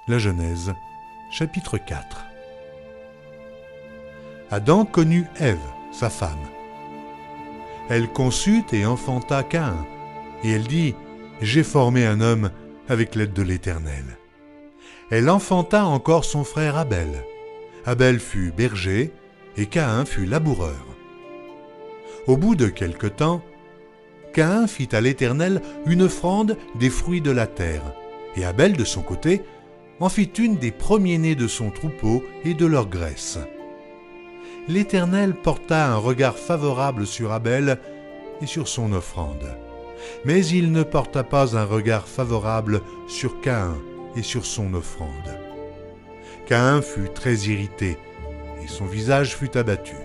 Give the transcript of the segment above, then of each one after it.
La Genèse, chapitre 4. Adam connut Ève, sa femme. Elle conçut et enfanta Caïn, et elle dit « J'ai formé un homme avec l'aide de l'Éternel. » Elle enfanta encore son frère Abel. Abel fut berger, et Caïn fut laboureur. Au bout de quelque temps, Caïn fit à l'Éternel une offrande des fruits de la terre, et Abel, de son côté, en fit une des premiers-nés de son troupeau et de leur graisse. L'Éternel porta un regard favorable sur Abel et sur son offrande, mais il ne porta pas un regard favorable sur Caïn et sur son offrande. Caïn fut très irrité, et son visage fut abattu.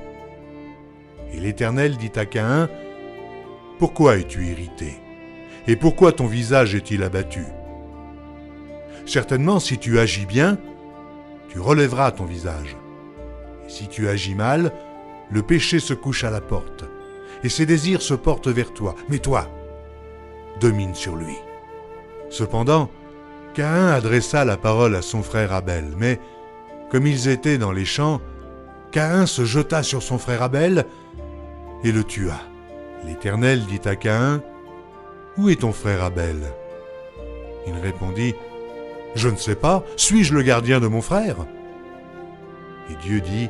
Et l'Éternel dit à Caïn, « Pourquoi es-tu irrité? Et pourquoi ton visage est-il abattu? Certainement, si tu agis bien, tu relèveras ton visage. Et si tu agis mal, le péché se couche à la porte, et ses désirs se portent vers toi. Mais toi, domine sur lui. » Cependant, Caïn adressa la parole à son frère Abel, mais, comme ils étaient dans les champs, Caïn se jeta sur son frère Abel et le tua. L'Éternel dit à Caïn, « Où est ton frère Abel ?» Il répondit, « Je ne sais pas, suis-je le gardien de mon frère ?» Et Dieu dit,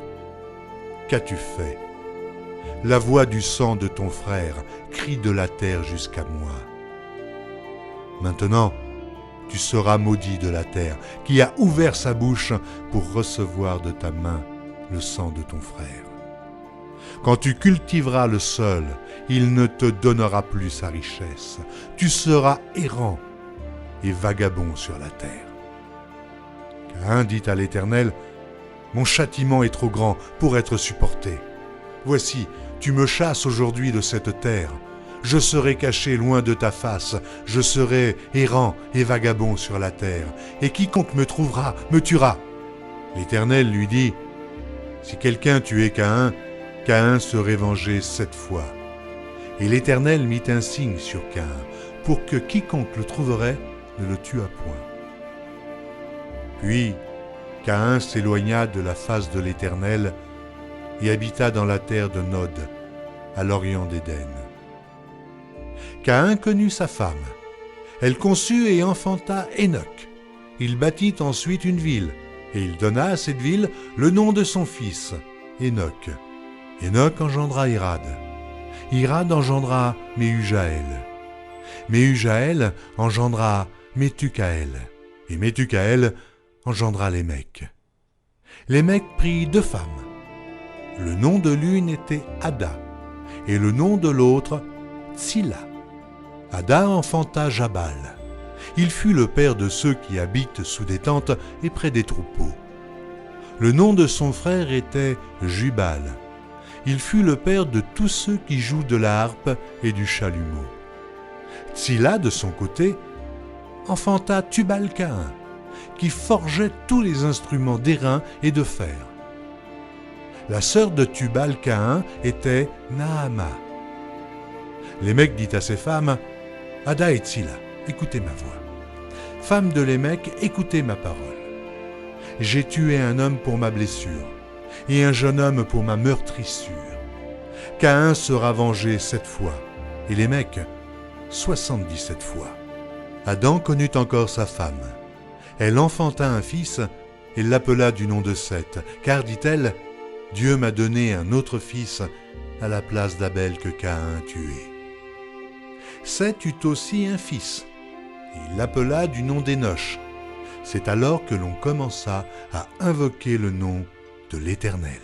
« Qu'as-tu fait? La voix du sang de ton frère crie de la terre jusqu'à moi. Maintenant, tu seras maudit de la terre, qui a ouvert sa bouche pour recevoir de ta main le sang de ton frère. Quand tu cultiveras le sol, il ne te donnera plus sa richesse. Tu seras errant et vagabond sur la terre. » Caïn dit à l'Éternel, « Mon châtiment est trop grand pour être supporté. Voici, tu me chasses aujourd'hui de cette terre. Je serai caché loin de ta face, je serai errant et vagabond sur la terre, et quiconque me trouvera me tuera. » L'Éternel lui dit, « Si quelqu'un tuait Caïn, Caïn serait vengé 7 fois. » Et l'Éternel mit un signe sur Caïn, pour que quiconque le trouverait ne le tuât point. Puis Caïn s'éloigna de la face de l'Éternel et habita dans la terre de Nod, à l'orient d'Éden. Caïn connut sa femme. Elle conçut et enfanta Hénoc. Il bâtit ensuite une ville, et il donna à cette ville le nom de son fils, Hénoc. Hénoc engendra Irad. Irad engendra Méhujaël. Méhujaël engendra Métucaël. Et Métucaël engendra Lémec. Lémec prit 2 femmes. Le nom de l'une était Ada, et le nom de l'autre Tsilla. Ada enfanta Jabal. Il fut le père de ceux qui habitent sous des tentes et près des troupeaux. Le nom de son frère était Jubal. Il fut le père de tous ceux qui jouent de la harpe et du chalumeau. Tsilla, de son côté, enfanta Tubal-Caïn, qui forgeait tous les instruments d'airain et de fer. La sœur de Tubal-Caïn était Naama. Lémec dit à ses femmes, « Ada et Tsilla, écoutez ma voix. Femmes de Lémec, écoutez ma parole. J'ai tué un homme pour ma blessure, et un jeune homme pour ma meurtrissure. Caïn sera vengé 7 fois, et Lémec 77 fois. » Adam connut encore sa femme. Elle enfanta un fils, et l'appela du nom de Seth, car, dit-elle, « Dieu m'a donné un autre fils à la place d'Abel que Caïn a tué. » Seth eut aussi un fils, et il l'appela du nom d'Énoch. C'est alors que l'on commença à invoquer le nom de l'Éternel.